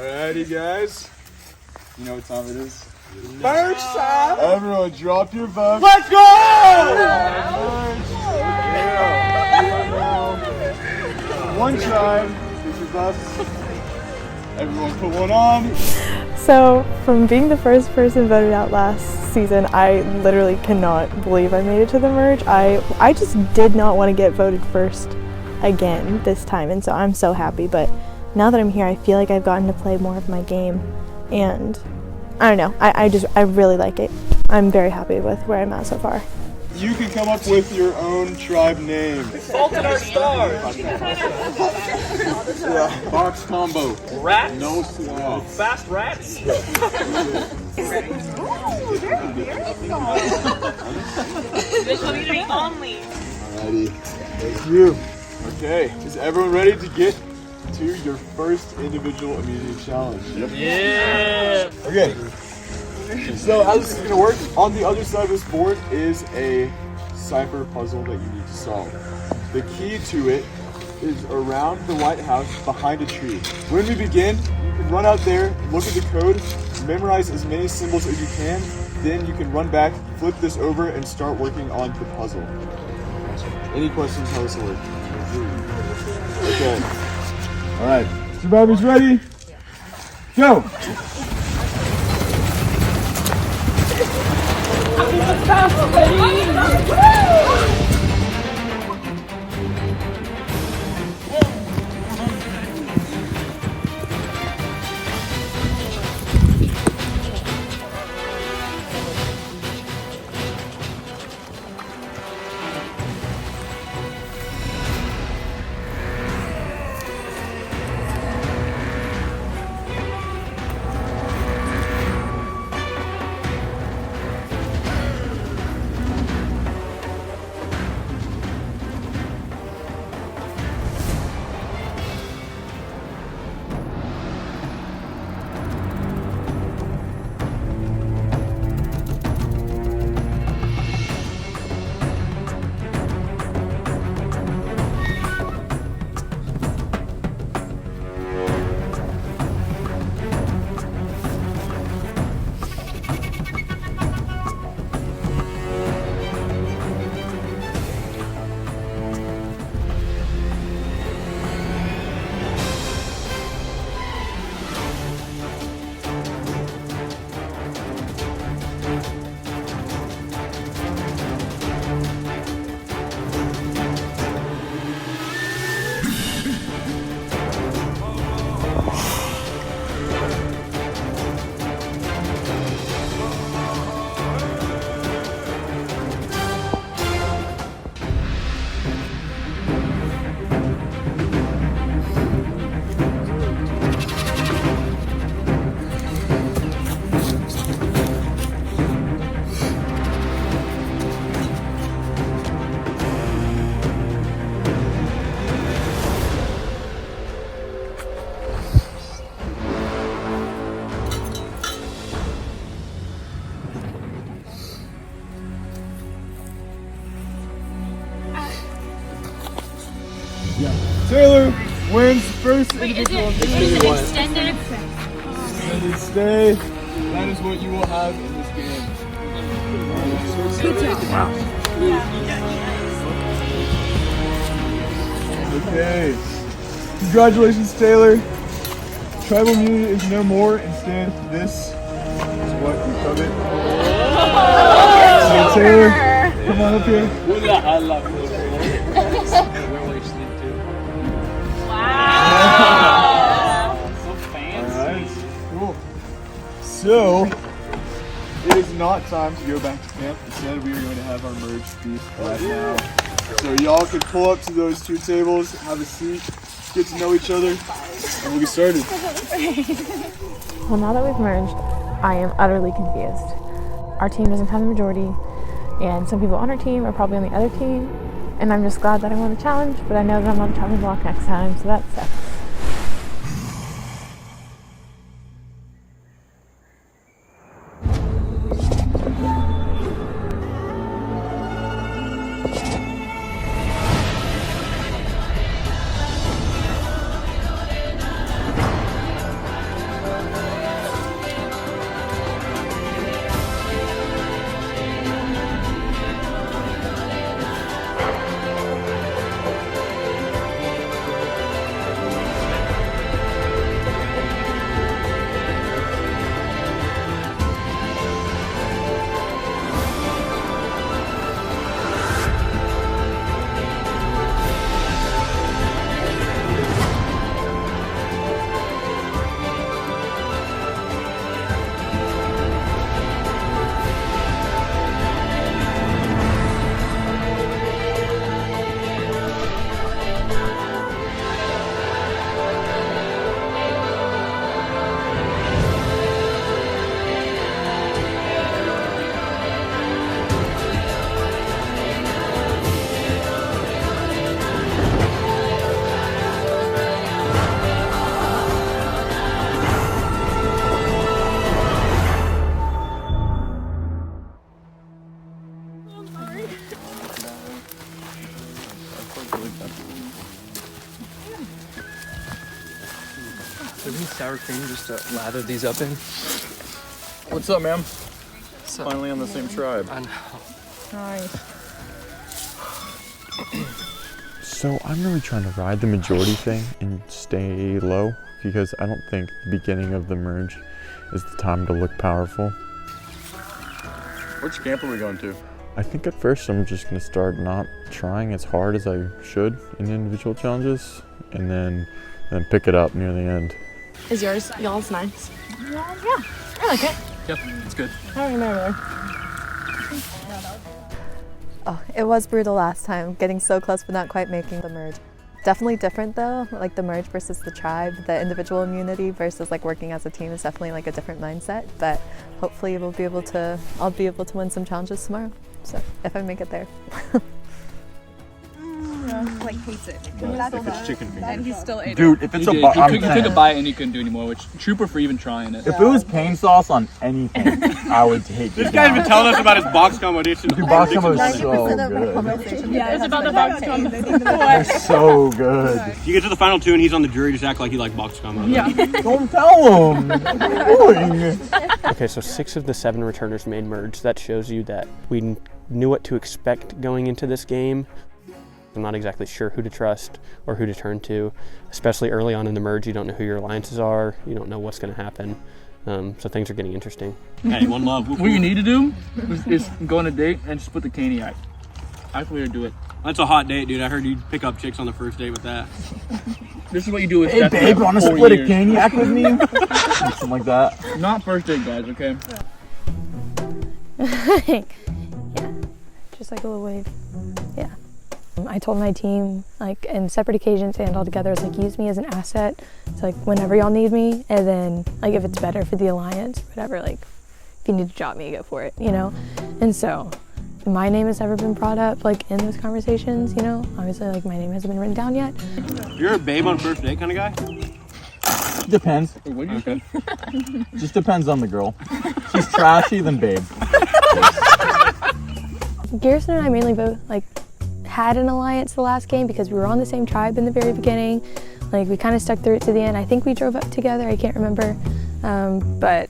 Alrighty, guys. You know what time it is? Merch time! Everyone, drop your bucks. Let's go! One tribe. This is us. Everyone, put one on. So, from being the first person voted out last season, I literally cannot believe I made it to the merge. I just did not want to get voted first again this time, and so I'm so happy. But now that I'm here, I feel like I've gotten to play more of my game, and I don't know, I really like it. I'm very happy with where I'm at so far. You can come up with your own tribe name. Salt in our stars! Yeah. Box combo. Rats? No sloth. Fast rats? Community only. Alrighty. Thank you. Okay. Is everyone ready to get to your first individual immunity challenge? Yep. Yeah! Okay. So how this is going to work, on the other side of this board is a cipher puzzle that you need to solve. The key to it is around the White House behind a tree. When we begin, you can run out there, look at the code, memorize as many symbols as you can, then you can run back, flip this over, and start working on the puzzle. Any questions how this will work? Okay. Alright. Survivors ready? Go! Taylor wins first individual immunity. Extended. Extended stay. That is what you will have in this game. Okay. Congratulations, Taylor. Tribal immunity is no more. Instead, this is what you covet. So Taylor, come on up here. Wow. So fancy. Alright, cool. So, it is not time to go back to camp. Instead, we are going to have our merge feast right now. So y'all can pull up to those two tables, have a seat, get to know each other, and we'll get started. Well, now that we've merged, I am utterly confused. Our team doesn't have the majority, and some people on our team are probably on the other team, and I'm just glad that I won the challenge, but I know that I'm on the chopping block next time, so that sucks. Do we need sour cream just to lather these up in? What's up, ma'am? Finally on the same tribe. I know. Nice. So I'm really trying to ride the majority thing and stay low because I don't think the beginning of the merge is the time to look powerful. Which camp are we going to? I think at first I'm just going to start not trying as hard as I should in individual challenges and then pick it up near the end. Is y'all's nice? Yeah, I like it. Yep, it's good. I don't remember. Oh, it was brutal last time, getting so close but not quite making the merge. Definitely different though, like the merge versus the tribe, the individual immunity versus like working as a team is definitely like a different mindset, but hopefully I'll be able to win some challenges tomorrow, so if I make it there. Like hates it. If it's chicken fingers. And he's still ate Dude, if it's You a took a bite and you couldn't do anymore, which trooper for even trying it. if it was pain sauce on anything, I would take This it. guy's been telling us about his box combo addiction. Dude, box combo is so good. Yeah, it's about the box combo. They're so good. You get to the final two and he's on the jury, just act like he like box combo. Yeah. Don't tell him. What are you doing? Okay, so 6 of the 7 returners made merge. That shows you that we knew what to expect going into this game. I'm not exactly sure who to trust or who to turn to, especially early on in the merge. You don't know who your alliances are. You don't know what's going to happen. So things are getting interesting. Hey, one love. What you need to do is go on a date and just put the caney out. That's the way to do it. That's a hot date, dude. I heard you pick up chicks on the first date with that. This is what you do with Hey Stephanie babe, at wanna 4 split a years. caniac with me? Something like that. Not first date, guys, okay? Yeah, just like a little wave. Yeah. I told my team, like, in separate occasions and all together, it's like, use me as an asset. It's like, whenever y'all need me, and then, like, if it's better for the alliance, whatever, like, if you need to drop me, go for it, you know? And so, my name has never been brought up, like, in those conversations, you know? Obviously, like, my name hasn't been written down yet. You're a babe on first date kind of guy? Depends. Wait, what did you say? Just depends on the girl. She's trashy, then babe. Garrison and I mainly both, like, had an alliance the last game because we were on the same tribe in the very beginning. Like, we kind of stuck through it to the end. I think we drove up together, I can't remember. But,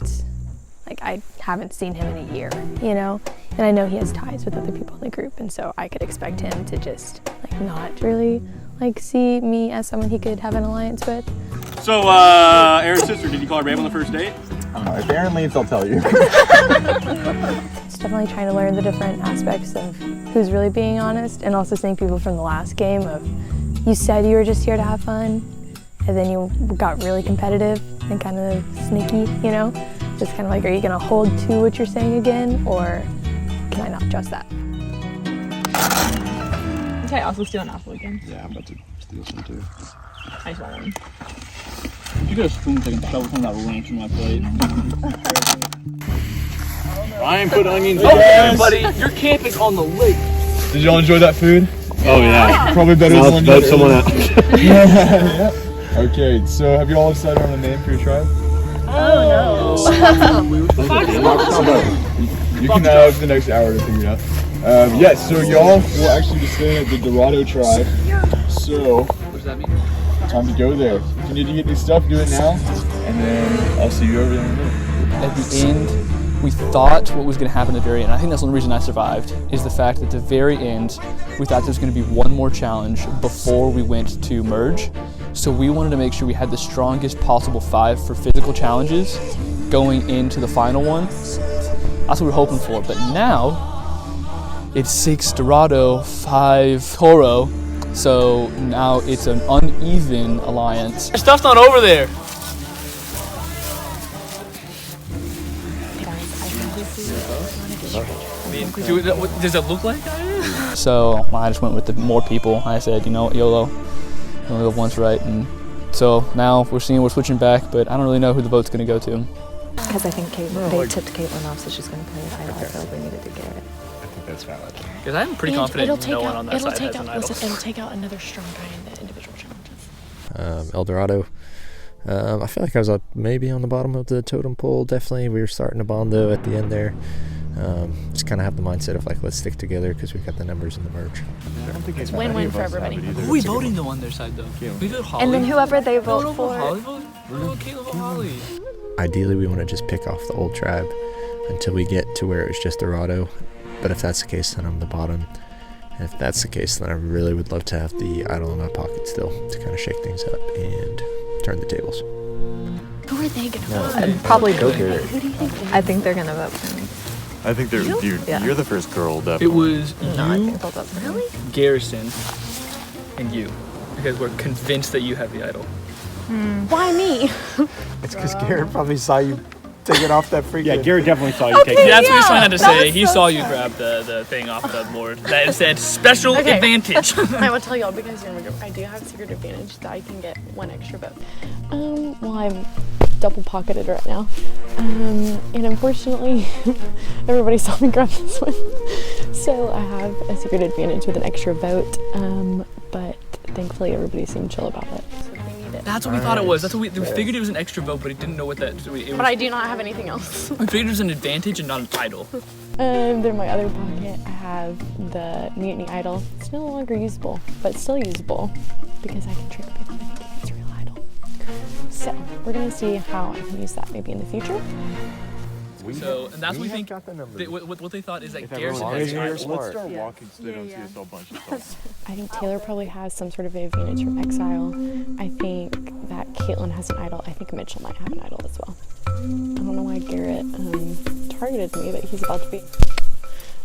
like, I haven't seen him in a year, you know? And I know he has ties with other people in the group, and so I could expect him to just, like, not really, like, see me as someone he could have an alliance with. So, Aaron's sister, did you call her babe on the first date? I don't know. If Aaron leaves, I'll tell you. It's definitely trying to learn the different aspects of who's really being honest, and also seeing people from the last game of, you said you were just here to have fun, and then you got really competitive and kind of sneaky, you know? It's kind of like, are you gonna hold to what you're saying again, or can I not trust that? Okay, also steal an apple again. Yeah, I'm about to steal some too. I saw one. You could have spoons like and shovel some of that ranch in my plate. Ryan put onions in Hey, buddy, you're camping on the lake. Did y'all enjoy that food? Oh yeah. Probably better than Vote someone out. Okay, so have you all decided on a name for your tribe? You can have the next hour to figure it out. Yes, so y'all will actually be staying at the Dorado tribe. So, What does that mean? time to go there. If you need to get new stuff, do it now. And then I'll see you over there in a minute. At the end, we thought what was going to happen at the very end. I think that's the only reason I survived, is the fact that at the very end, we thought there was going to be one more challenge before we went to merge. So we wanted to make sure we had the strongest possible 5 for physical challenges going into the final one. That's what we were hoping for. But now, it's 6 Dorado, 5 Toro. So now it's an uneven alliance. Your stuff's not over there. Does it look like that? So I just went with the more people. I said, you know what, YOLO, you only live once, right? And so now we're switching back, but I don't really know who the vote's going to go to. Because I think they tipped Caitlin off, so she's going to play it idle. I feel like we needed to get it. I think that's valid. Because I'm pretty confident no one on that side has an idol. It'll take out another strong guy in the individual challenges. El Dorado. I feel like I was maybe on the bottom of the totem pole. Definitely, we were starting to bond though at the end there. Just kind of have the mindset of like, let's stick together because we've got the numbers in the merge. It's win-win for everybody. Who are we voting though on their side though? We vote Holly. And then whoever they vote Vote for. Holly. Vote Caitlin, vote Holly. Ideally, we want to just pick off the old tribe until we get to where it was just Dorado. But if that's the case, then I'm the bottom. And if that's the case, then I really would love to have the idol in my pocket still to kind of shake things up and turn the tables. Who are they gonna vote? Probably Go Garrett. Who do you think? I think they're gonna vote for me. I think they're Yeah. you're the first girl It definitely. was No, I you, think they'll vote for me. Garrison, and you, because we're convinced that you have the idol. Why me? It's because Garrett probably saw you take it off that freaking. Yeah, Garrett definitely saw you take it. That's what he's trying to say. He saw you grab the thing off the board that said special Okay. advantage. I will tell y'all because you're in my group. I do have a secret advantage that I can get 1 extra vote. Well, I'm double pocketed right now. And unfortunately, everybody saw me grab this one. So I have a secret advantage with an extra vote. But thankfully, everybody seemed chill about it. So if they need it. That's what we thought it was. That's what we figured it was an extra vote, but we didn't know what that. So But I do not have anything else. we figured it was an advantage and not an idol. Then in my other pocket, I have the Mutiny Idol. It's no longer usable, but still usable because I can trick people into thinking it's a real idol. So we're gonna see how I can use that maybe in the future. So, and that's what we think. What they thought is that Garrison has the idol. Let's start walking so they don't see us a bunch of stuff. I think Taylor probably has some sort of advantage from Exile. I think that Caitlin has an idol. I think Mitchell might have an idol as well. I don't know why Garrett targeted me, but he's about to be.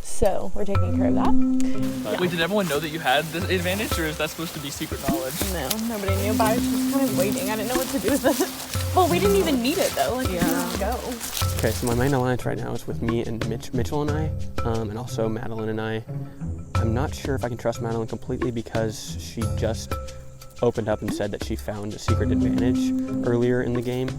So we're taking care of that. Wait, did everyone know that you had this advantage, or is that supposed to be secret knowledge? No, nobody knew, but I was just kind of waiting. I didn't know what to do with it. Well, we didn't even need it though. Like, we didn't go. Okay, so my main alliance right now is with me and Mitchell and I, and also Madeline and I. I'm not sure if I can trust Madeline completely because she just opened up and said that she found a secret advantage earlier in the game.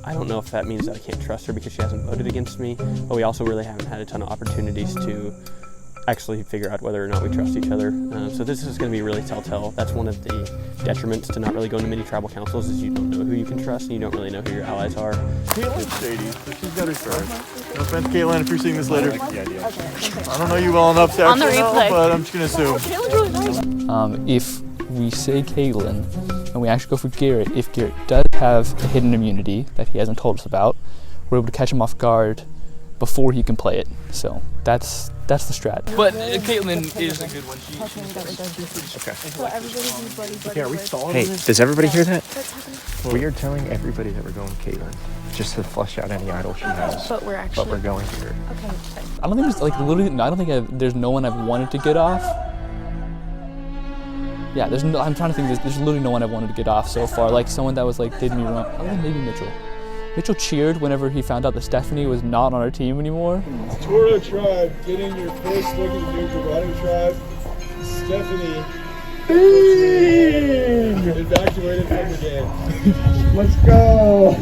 I don't know if that means that I can't trust her because she hasn't voted against me, but we also really haven't had a ton of opportunities to actually figure out whether or not we trust each other. So this is going to be really telltale. That's one of the detriments to not really going to many tribal councils is you don't know who you can trust and you don't really know who your allies are. Caitlin's shady, so she's got her start. No offense, Caitlin, if you're seeing this later. I don't know you well enough to On the actually know, replay. but I'm just gonna assume. Caitlin's really nice. If we say Caitlin and we actually go for Garrett, if Garrett does have a hidden immunity that he hasn't told us about, we're able to catch him off guard before he can play it. So that's the strat. But Caitlin is a good one. Okay, are we stalling? Hey, does everybody hear that? We are telling everybody that we're going with Caitlin, just to flush out any idol she has. But we're But actually. we're going to her. Okay. I don't think there's like literally. I don't think there's no one I've wanted to get off. Yeah, there's no. I'm trying to think. There's literally no one I've wanted to get off so far. Like someone that was like did me wrong. I think maybe Mitchell. Mitchell cheered whenever he found out that Stephanie was not on our team anymore. Toro tribe, get in your first look at the new Dorado tribe. Stephanie. Evacuated from the game. Let's go.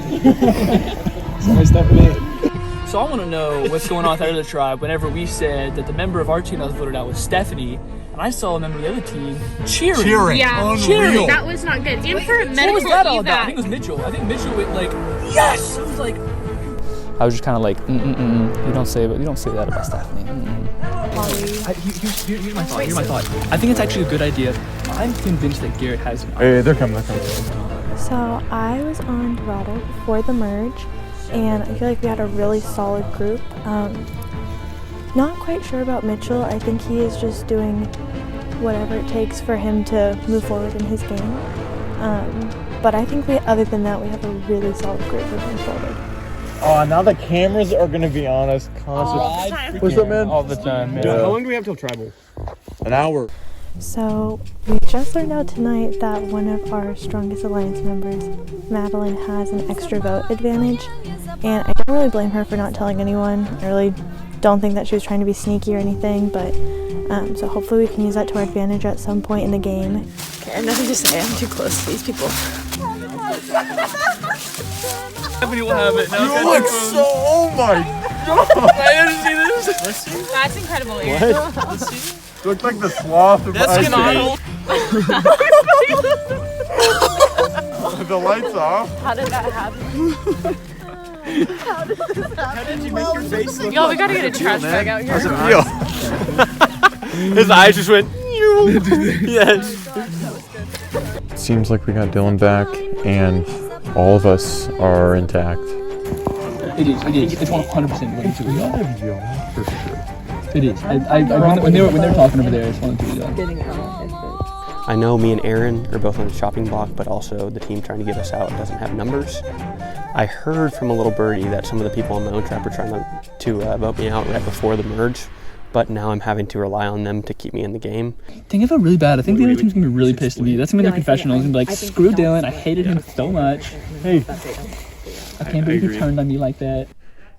Sorry, Stephanie. So I want to know what's going on with our other tribe. Whenever we said that the member of our team that was voted out was Stephanie, and I saw a member of the other team cheering. Yeah, Cheering. that was not good. And for a What medical was that all about? I evac. think it was Mitchell. I think Mitchell went like, yes! I was like, I was just kind of like, You don't say that about Stephanie. Here's my thought. Here's my thought. I think it's actually a good idea. I'm convinced that Garrett has. Hey, they're coming. So I was on Dorado before the merge, and I feel like we had a really solid group. Not quite sure about Mitchell. I think he is just doing whatever it takes for him to move forward in his game. But I think other than that, we have a really solid group moving forward. Oh, now the cameras are gonna be on us constantly. What's up, man? All the time, man. How long do we have till tribal? An hour. So we just learned out tonight that one of our strongest alliance members, Madeline, has an extra vote advantage, and I don't really blame her for not telling anyone. I really don't think that she was trying to be sneaky or anything, but so hopefully we can use that to our advantage at some point in the game. I have nothing to say. I'm too close to these people. Stephanie will have it. Now You look so. Oh my god. I didn't see this. That's incredible. You look like the sloth of That's ice phenomenal. cream. The lights off. How did that happen? How did you make your face look? Yo, we gotta get a trash bag out here. His eyes just went. Yes. Seems like we got Dylan back, and all of us are intact. It is. It's 100% one of the two of y'all. For sure. It is. When they were talking over there, it's one of the two of y'all. I know me and Aaron are both on the chopping block, but also the team trying to get us out doesn't have numbers. I heard from a little birdie that some of the people on my own trap were trying to vote me out right before the merge, but now I'm having to rely on them to keep me in the game. I think I felt really bad. I think the other team's gonna be really pissed at me. That's gonna be their confessional. It's gonna be like, screw Dylan, I hated him so much. Hey, I can't believe he turned on me like that.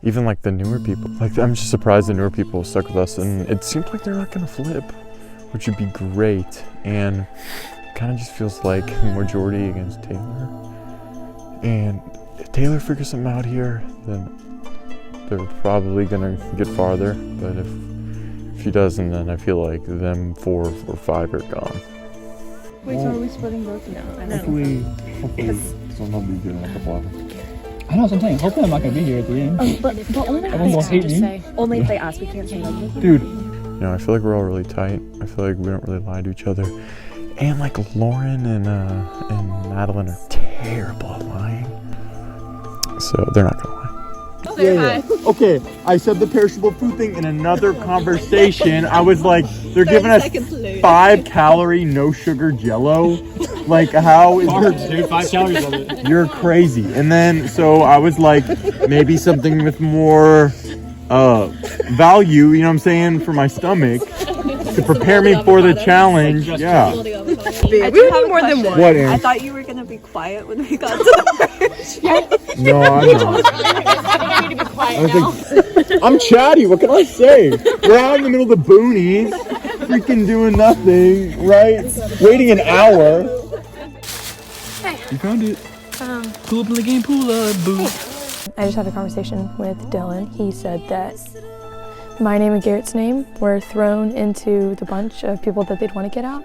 Even like the newer people, like I'm just surprised the newer people stuck with us, and it seems like they're not gonna flip, which would be great. And it kind of just feels like majority against Taylor. And if Taylor figures something out here, then they're probably gonna get farther. But if he doesn't, then I feel like them 4 or 5 are gone. Wait, so are we splitting both now? Hopefully someone will be good at the bottom. I know what I'm saying. Hopefully I'm not gonna be here at the end. But only Everyone will hate me. Only if they ask, we can't say no. Dude, you know, I feel like we're all really tight. I feel like we don't really lie to each other. And like Lauren and Madeline are terrible at lying. So they're not gonna lie. Yeah. Okay, I said the perishable food thing in another conversation. I was like, they're giving us 5 calorie, no sugar Jello. Like, how is Dude, 5 calories of it. You're crazy. And then, so I was like, maybe something with more value, you know what I'm saying, for my stomach to prepare me for the challenge. Yeah. We need more than one. What, Aaron? I thought you were gonna be quiet when we got to the merge. No, I'm not. You need to be quiet I was like, I'm chatty. What can I say? We're out in the middle of the boonies, freaking doing nothing, right? Waiting an hour. You found it. Pull up in the game, pull up, boo. I just had a conversation with Dylan. He said that my name and Garrett's name were thrown into the bunch of people that they'd want to get out.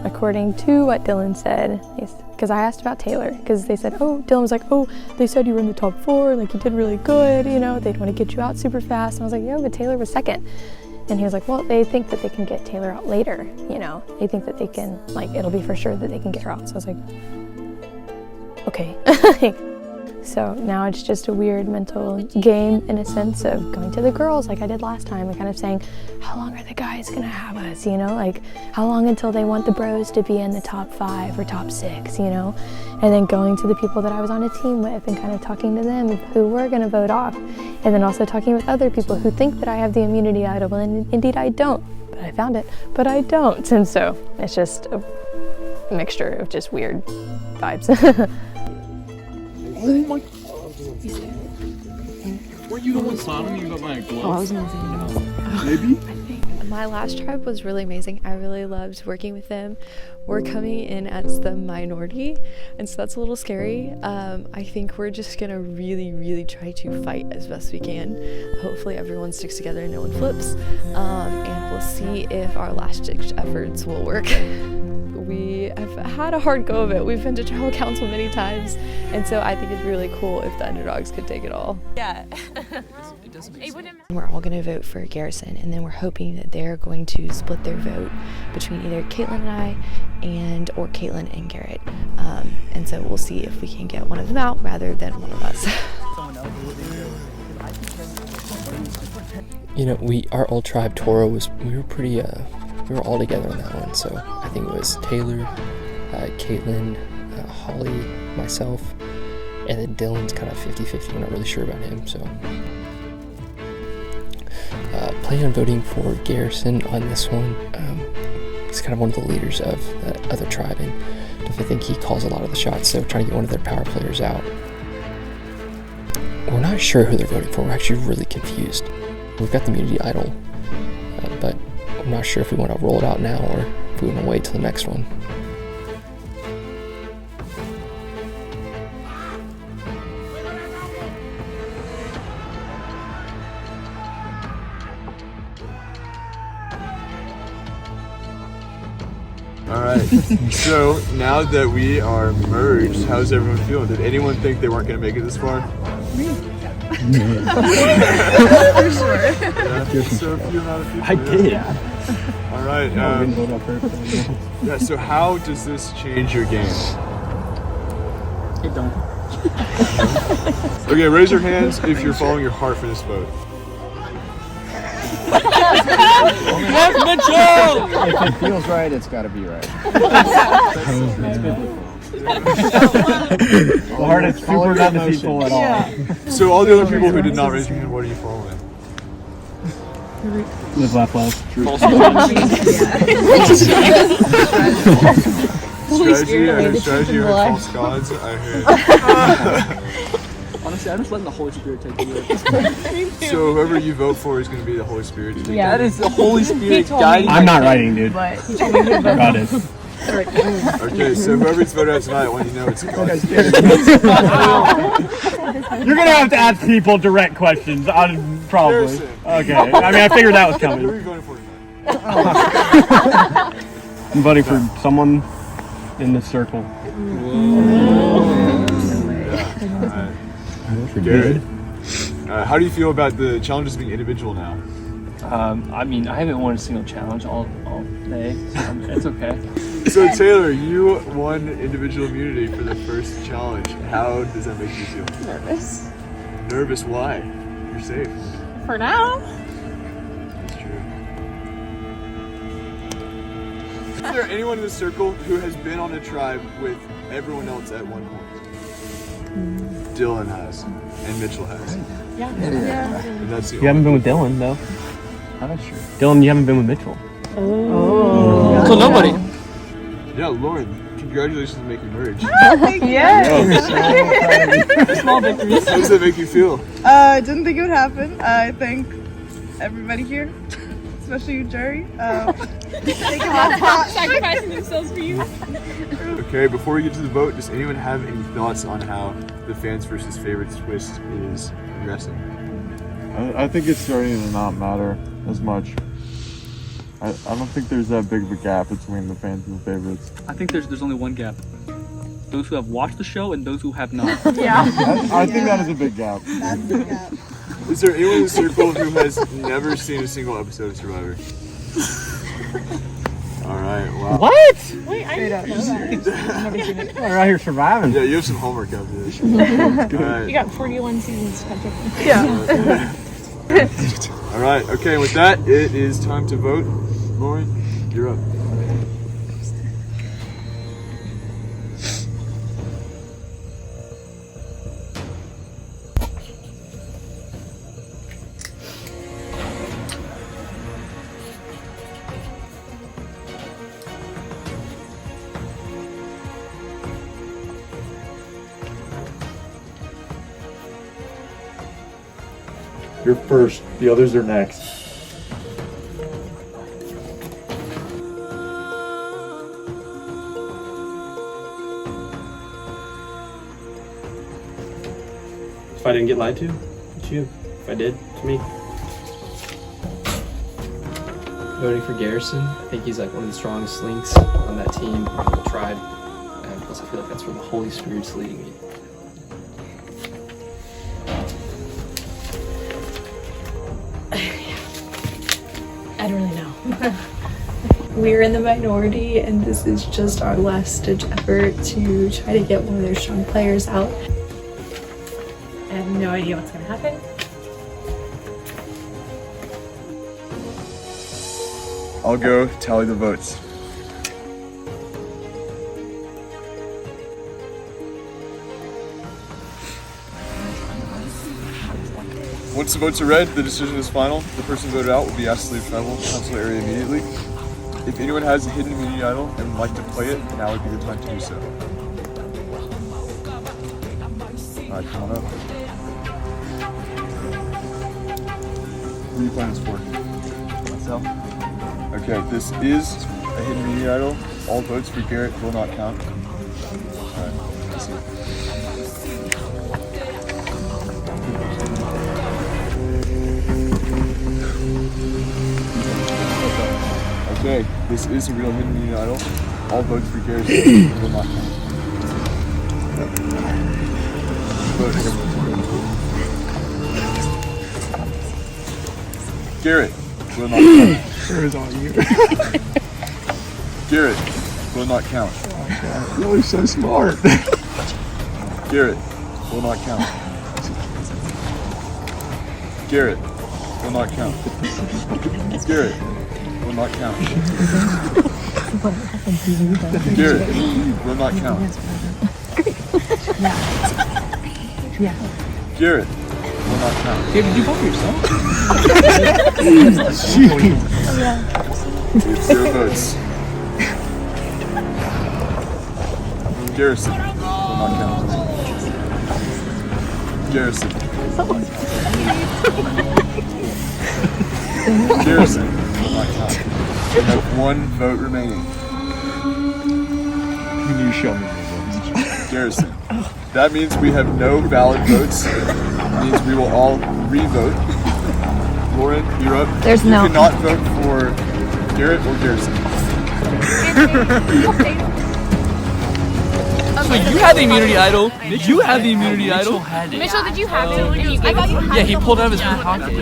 According to what Dylan said, because I asked about Taylor, because they said, oh, Dylan was like, oh, they said you were in the top 4, like you did really good, you know, they'd want to get you out super fast. And I was like, yeah, but Taylor was second. And he was like, well, they think that they can get Taylor out later, you know. They think that they can, like, it'll be for sure that they can get her out. So I was like, okay. So now it's just a weird mental game in a sense of going to the girls like I did last time and kind of saying, how long are the guys gonna have us, you know? Like, how long until they want the bros to be in the top 5 or top 6, you know? And then going to the people that I was on a team with and kind of talking to them who were gonna vote off. And then also talking with other people who think that I have the immunity idol, and indeed I don't. But I found it, but I don't. And so it's just a mixture of just weird vibes. Oh my. Were you the one sodoming about my glove? Oh, I was gonna say no. Maybe? My last tribe was really amazing. I really loved working with them. We're coming in as the minority, and so that's a little scary. I think we're just gonna really try to fight as best we can. Hopefully everyone sticks together and no one flips, and we'll see if our last-ditch efforts will work. We have had a hard go of it. We've been to tribal council many times, and so I think it's really cool if the underdogs could take it all. Yeah. We're all going to vote for Garrison, and then we're hoping that they're going to split their vote between either Caitlin and I or Caitlin and Garrett. And so we'll see if we can get one of them out rather than one of us. You know, our old tribe Toro we were all together on that one. So I think it was Taylor, Caitlin, Holly, myself, and then Dylan's kind of 50-50. I'm not really sure about him, so. Planning on voting for Garrison on this one. He's kind of one of the leaders of the other tribe, and I think he calls a lot of the shots, so trying to get one of their power players out. We're not sure who they're voting for. We're actually really confused. We've got the immunity idol, but I'm not sure if we want to roll it out now or if we want to wait till the next one. Alright, so now that we are merged, how's everyone feeling? Did anyone think they weren't going to make it this far? For sure. So a few amount of people. I did. All right. Yeah. So how does this change your game? It don't. Okay, raise your hands if you're following your heart for this vote. Yes, Mitchell! If it feels right, it's got to be right. The heart is super not deceitful at all. So all the other people who did not raise your hand, what are you following? Live, laugh, love. Strategy or false gods. I heard. Honestly, I'm just letting the Holy Spirit take you. So whoever you vote for is going to be the Holy Spirit. Yeah, that is the Holy Spirit guiding. I'm not writing, dude. But he told me to vote. Got it. Okay, so whoever's voted out tonight, I want you to know it's God. You're gonna have to ask people direct questions. Probably. Okay. I mean, I figured that was Who are coming. you voting for tonight? I'm voting for someone in this circle. Garrett. How do you feel about the challenges being individual now? I mean, I haven't won a single challenge all day, so it's okay. So Taylor, you won individual immunity for the first challenge. How does that make you feel? Nervous. Nervous? Why? You're safe. For now. That's true. Is there anyone in the circle who has been on a tribe with everyone else at one point? Dylan has, and Mitchell has. Yeah. And that's the You haven't been with Dylan, though. Dylan, you haven't been with Mitchell. Oh. So nobody. Yeah, Lauren, congratulations on making merge. Yes. Small victories. How does that make you feel? I didn't think it would happen. I think everybody here, especially you, Jerry, sacrificing themselves for you. Okay, before we get to the vote, does anyone have any thoughts on how the fans versus favorites twist is progressing? I think it's starting to not matter as much. I don't think there's that big of a gap between the fans and the favorites. I think there's only one gap. Those who have watched the show and those who have not. Yeah. I think that is a big gap. That's the gap. Is there anyone in the circle who has never seen a single episode of Survivor? Alright, wow. What? Wait, I didn't know that. We're out here surviving. Yeah, you have some homework after this. Alright. You got 41 seasons to catch up on. Yeah. Alright, okay, with that, it is time to vote. Lauren, you're up. You're first. The others are next. If I didn't get lied to, it's you. If I did, it's me. Voting for Garrison. I think he's like one of the strongest links on that team, on the tribe. And plus I feel like that's where the Holy Spirit's leading me. I don't really know. We're in the minority, and this is just our last ditch effort to try to get one of their strong players out. I have no idea what's going to happen. I'll go tally the votes. Once the votes are read, the decision is final. The person voted out will be asked to leave tribal council area immediately. If anyone has a hidden immunity idol and would like to play it, now would be the time to do so. Alright, come on up. Who are you playing this for? Myself. Okay, this is a hidden immunity idol. All votes for Garrett will not count. Alright, let's see. Okay, this is a real hidden immunity idol. All votes for Garrett will not count. Vote. Garrett will not count. Sure is on you. Garrett will not count. You're so smart. Garrett will not count. Garrett will not count. Garrett will not count. Garrett will not count. Garrett will not count. Did you vote for yourself? It's 0 votes. Garrison will not count. Garrison. Garrison will not count. We have 1 vote remaining. Can you show me your votes? Garrison. That means we have no valid votes. It means we will all re-vote. Lauren, you're up. There's you no- cannot vote for Garrett or Garrison. So you had the immunity idol. You had the immunity idol. Mitchell, did you have it? And you gave it to him? Yeah, he pulled it out of his pocket.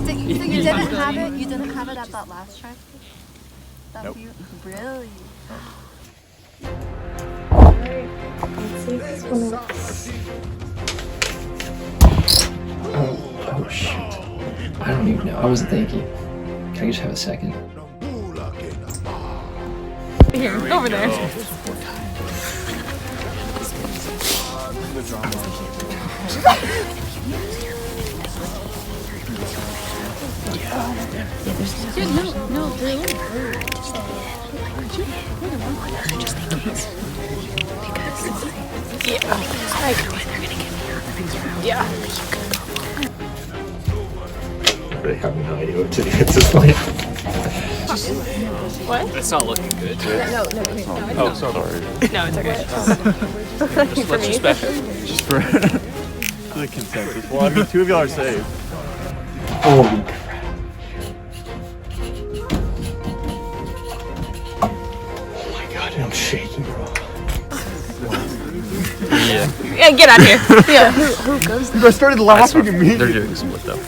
So you didn't have it? You didn't have it at that last track? Nope. Brilliant. Oh shoot. I don't even know. I wasn't thinking. Can I just have a second? Here, go over there. Dude, no, they're yeah. I have no idea what to do at this point. What? It's not looking good. No. Oh, sorry. No, it's okay. Let's just back. Just for the consensus. Well, I mean, 2 of y'all are safe. Holy crap. Oh my god, I'm shaking, bro. Yeah, get out of here. Yeah. Who goes You guys started laughing at me. They're doing a split though.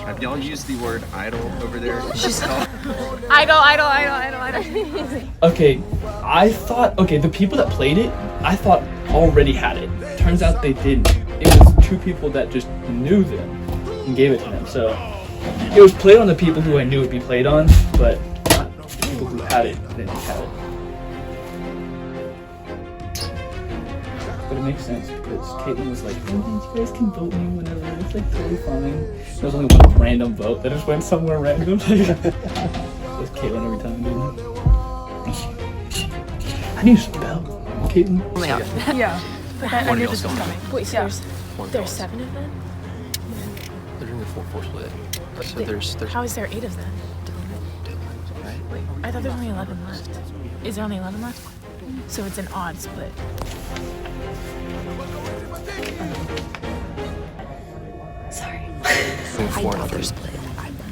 Have y'all used the word idol over there? Idol. Okay, I thought, the people that played it, I thought already had it. Turns out they didn't. It was 2 people that just knew them and gave it to them. So it was played on the people who I knew it would be played on, but not people who had it didn't have it. But it makes sense because Caitlin was like, oh, you guys can vote me whenever. It's like totally fine. There was only 1 random vote that just went somewhere random. So it was Caitlin every time, didn't it? How do you spell Caitlin? Yeah. But I knew this was going coming. Wait, so there's 7 of them? They're doing a 4-4 split. So there's How is there 8 of them? right? Wait, I thought there were only 11 left. Is there only 11 left? So it's an odd split. Sorry. Four and others.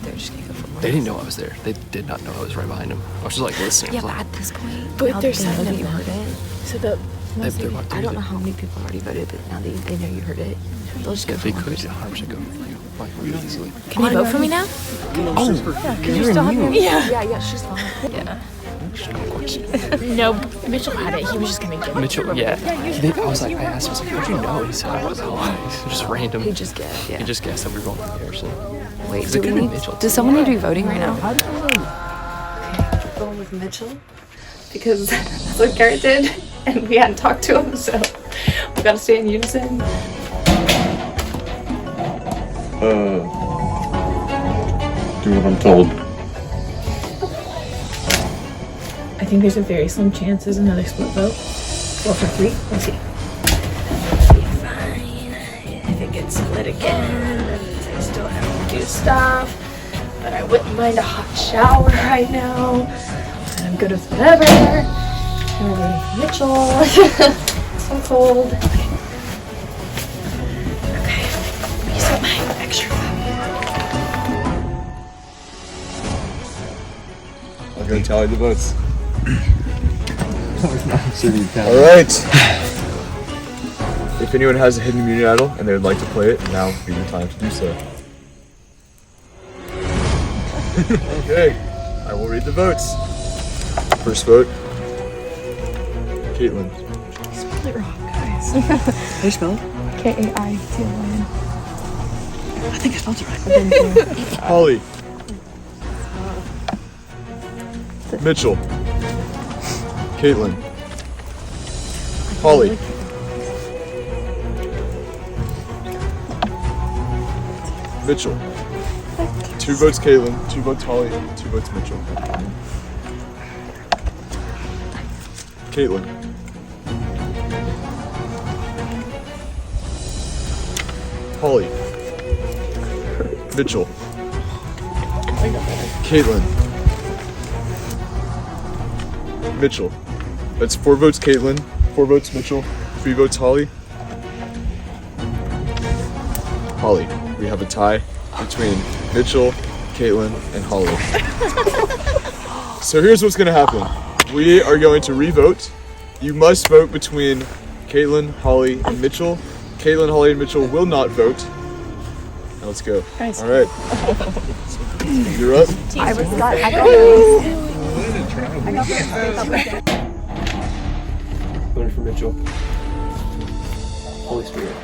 They're just gonna go for They didn't know I was there. They did not know I was right behind them. I was just like listening. Yeah, I was but like, at this point, But now there's that they know 7 that of you them. heard it. So the they're about to I do don't know it. how many people already voted, but now that they know you heard it, they'll just go Yeah, for they one. could 100% go for you. Like, really easily. Can you vote for me now? Can you still have your Yeah, she's fine. Yeah. No, Mitchell had it. He was just gonna give it. Mitchell, yeah. I was like, I asked him, I was like, how'd you know? He said, I was just random. He just guessed, yeah. He just guessed that we were going for Harrison. Wait, 'Cause do it we could be need, Mitchell, does too. someone need to be voting right now? Okay, we're going with Mitchell because that's what Garrett did, and we hadn't talked to him, so we gotta stay in unison. Do what I'm told. I think there's a very slim chance there's another split vote. 4 for 3, we'll see. Be fine. If it gets split again, that means I still have to do stuff. But I wouldn't mind a hot shower right now. And I'm good with whatever. I'm ready for Mitchell. So cold. Okay. Use up my extra. I'll go tally the votes. All right. If anyone has a hidden immunity idol and they would like to play it, now would be the time to do so. Okay, I will read the votes. First vote, Caitlin. Spell it wrong, guys. How do you spell it? K-A-I-T-O-N. I think I spelled it right. Holly. Mitchell. Caitlin. Holly. Mitchell. 2 votes Caitlin, 2 votes Holly, 2 votes Mitchell. Caitlin. Holly. Mitchell. Caitlin. Mitchell. That's 4 votes Caitlin, 4 votes Mitchell, 3 votes Holly. Holly. We have a tie between Mitchell, Caitlin, and Holly. So here's what's gonna happen. We are going to re-vote. You must vote between Caitlin, Holly, and Mitchell. Caitlin, Holly, and Mitchell will not vote. Now let's go. Nice. All right. You're up. I was got Voting for Mitchell. Holy Spirit.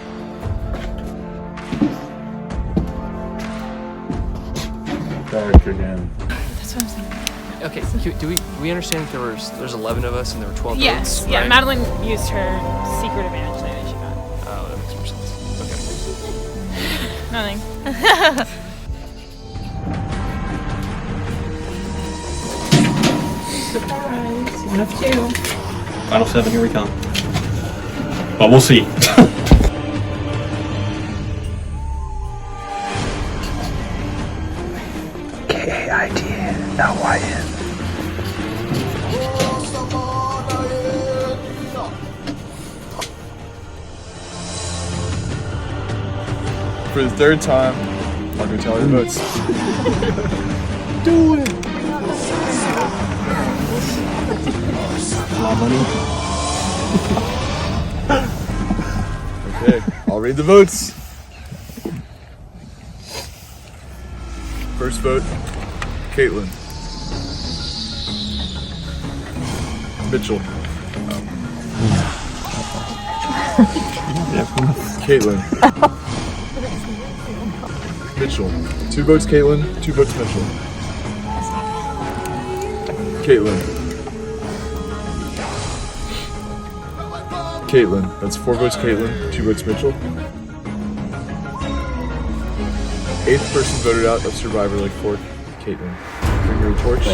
Back again. That's what I'm saying. Okay, do we understand that there's 11 of us and there were 12 Yes, votes? yeah, right? Madeline used her secret advantage that she got. Oh, that makes more sense. Nothing. Surprise. 1 of 2. Final 7, here we come. But we'll see. K-A-I-T-L-Y-N. For the 3rd time, I'll go tally the votes. Do it! Okay, I'll read the votes. First vote, Caitlin. Mitchell. Caitlin. Mitchell. 2 votes Caitlin, 2 votes Mitchell. Caitlin. Caitlin. That's 4 votes Caitlin, 2 votes Mitchell. 8th person voted out of Survivor Lake Fork, Caitlin. Bring your torch.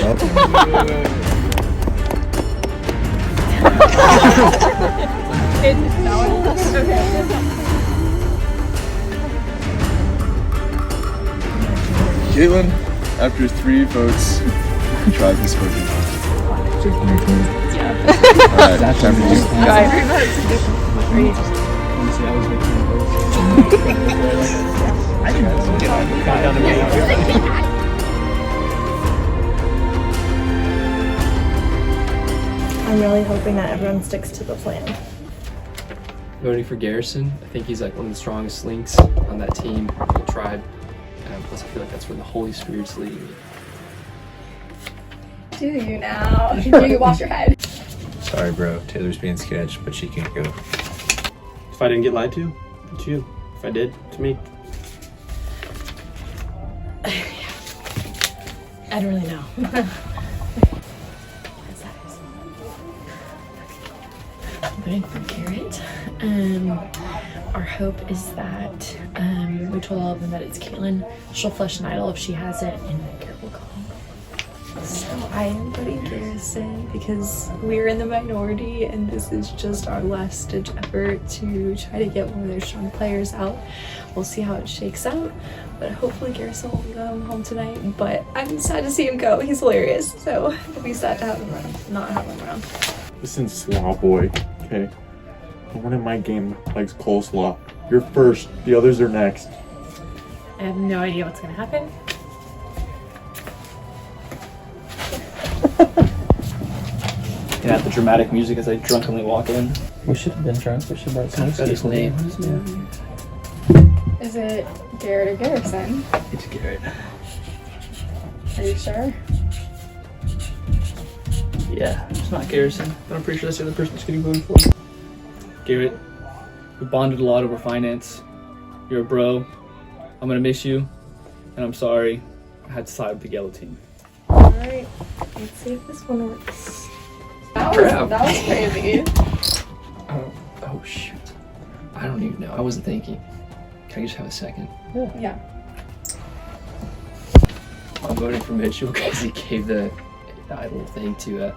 Caitlin, after 3 votes, the tribe has spoken. Alright, time to do. I'm really hoping that everyone sticks to the plan. Voting for Garrison. I think he's like one of the strongest links on that team, the tribe. Plus, I feel like that's where the Holy Spirit's leading me. Do you now? Do you wash your head? Sorry, bro. Taylor's being sketch, but she can't go. If I didn't get lied to, it's you. If I did, it's me. I don't really know. Voting for Garrett. Our hope is that we told all of them that it's Caitlin. She'll flush an idol if she has it, and then Garrett will go home. So I am voting Garrison because we're in the minority and this is just our last ditch effort to try to get one of their strong players out. We'll see how it shakes out, but hopefully Garrison will go home tonight. But I'm sad to see him go. He's hilarious, so it'll be sad to have him around, not have him around. Listen, Slaw Boy, okay? No one in my game likes coleslaw. You're first, the others are next. I have no idea what's gonna happen. looking at the dramatic music as I drunkenly walk in. We should have been drunk. We should have brought some That's his name. Is it Garrett or Garrison? It's Garrett. Are you sure? Yeah, it's not Garrison, but I'm pretty sure that's the other person that's getting voted for. Garrett, we bonded a lot over finance. You're a bro. I'm gonna miss you, and I'm sorry I had to side with the yellow team. Alright, let's see if this one works. That was crazy. Oh shoot. I don't even know. I wasn't thinking. Can I just have a second? Yeah. I'm voting for Mitchell because he gave the idol thing to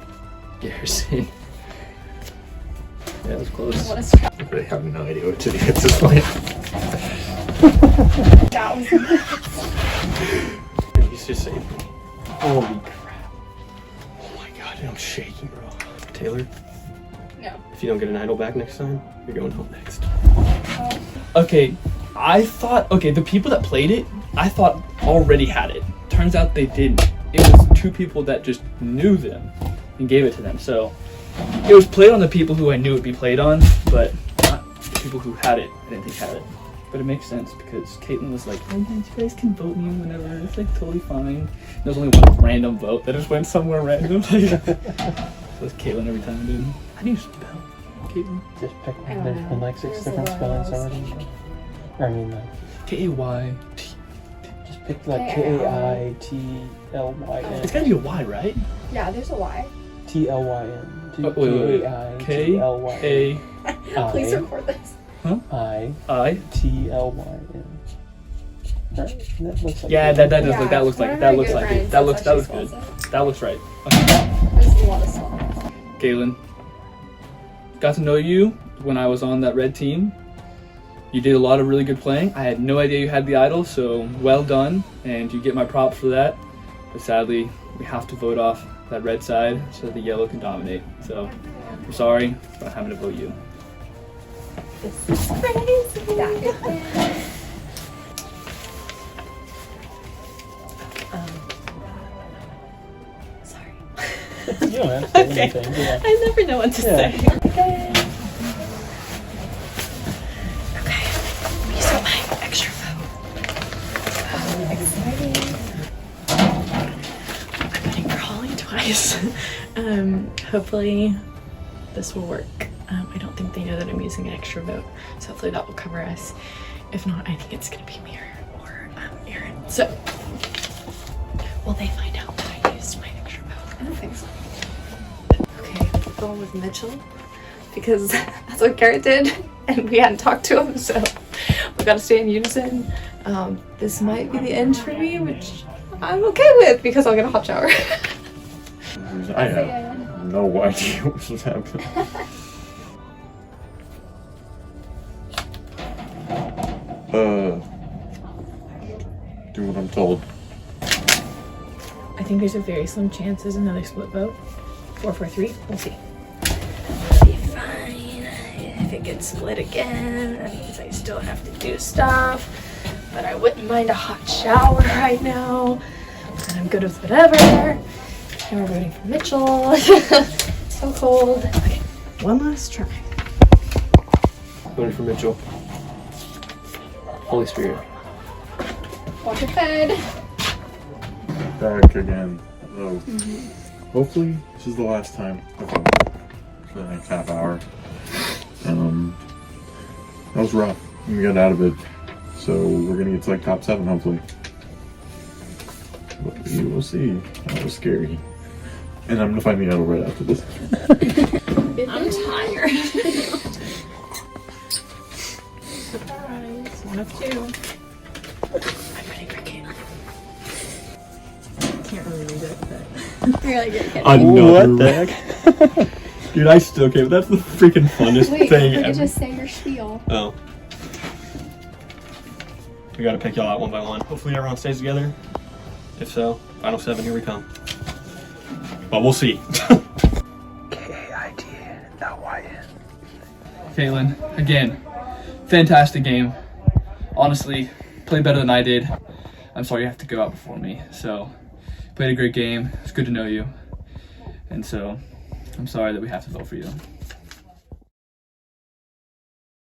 Garrison. Yeah, it was close. What a strap. I really have no idea what to do at this point. That was He's just saying, holy crap. Oh my god, I'm shaking, bro. Taylor? No. If you don't get an idol back next time, you're going home next. Okay, I thought, the people that played it, I thought already had it. Turns out they didn't. It was two people that just knew them and gave it to them. So it was played on the people who I knew it would be played on, but not the people who had it. I didn't think had it. But it makes sense because Caitlin was like, oh yeah, you guys can vote me whenever. It's like totally fine. There was only one random vote that just went somewhere random. So it was Caitlin every time, dude. How do you spell Caitlin? Just pick one. There's been like 6 different spellings already. I mean, like, K-A-Y-T. just pick like K-A-I-T-L-Y-N. It's gotta be a Y, right? Yeah, there's a Y. T-L-Y-N. Wait. K-A-I-T-L-Y-N. Please record this. Huh? I-T-L-Y-N. Right? That looks like Yeah, that does look. That looks like. That looks like it. That looks good. That looks right. Okay. There's a lot of songs. Galen, got to know you when I was on that red team. You did a lot of really good playing. I had no idea you had the idol, so well done, and you get my props for that. But sadly, we have to vote off that red side so that the yellow can dominate. So I'm sorry for having to vote you. This is crazy. Sorry. You don't have to say anything. Yeah. I never know what to say. Okay. So my extra vote. Exciting. I'm voting for Holly twice. Hopefully this will work. I don't think they know that I'm using an extra vote, so hopefully that will cover us. If not, I think it's gonna be me or Aaron. So will they find out that I used my extra vote? I don't think so. Okay, I'm going with Mitchell because that's what Garrett did, and we hadn't talked to him, so we gotta stay in unison. This might be the end for me, which I'm okay with because I'll get a hot shower. I have no idea what was happening. Do what I'm told. I think there's a very slim chance there's another split vote. 4-4-3. We'll see. Be fine. If it gets split again, that means I still have to do stuff. But I wouldn't mind a hot shower right now. And I'm good with whatever. And we're voting for Mitchell. So cold. Okay, one last try. Voting for Mitchell. Holy Spirit. Watch your head. Back again. So, hopefully, this is the last time I vote for the next half hour. That was rough. We got out of it. So, we're gonna get to like top 7, hopefully. But we will see. That was scary. And I'm gonna find the idol right after this. I'm tired. Surprise. 1 of 2. I'm ready for Caitlin. Can't really read it, but You're like, you're kidding. What the heck? Dude, I still can't. That's the freaking funnest Wait, thing you ever. could just say your spiel. Oh. We gotta pick y'all out one by one. Hopefully everyone stays together. If so, final 7, here we come. But we'll see. K-A-I-T-L-Y-N. Caitlin, again, fantastic game. Honestly, played better than I did. I'm sorry you have to go out before me. So, played a great game. It's good to know you. And so, I'm sorry that we have to vote for you.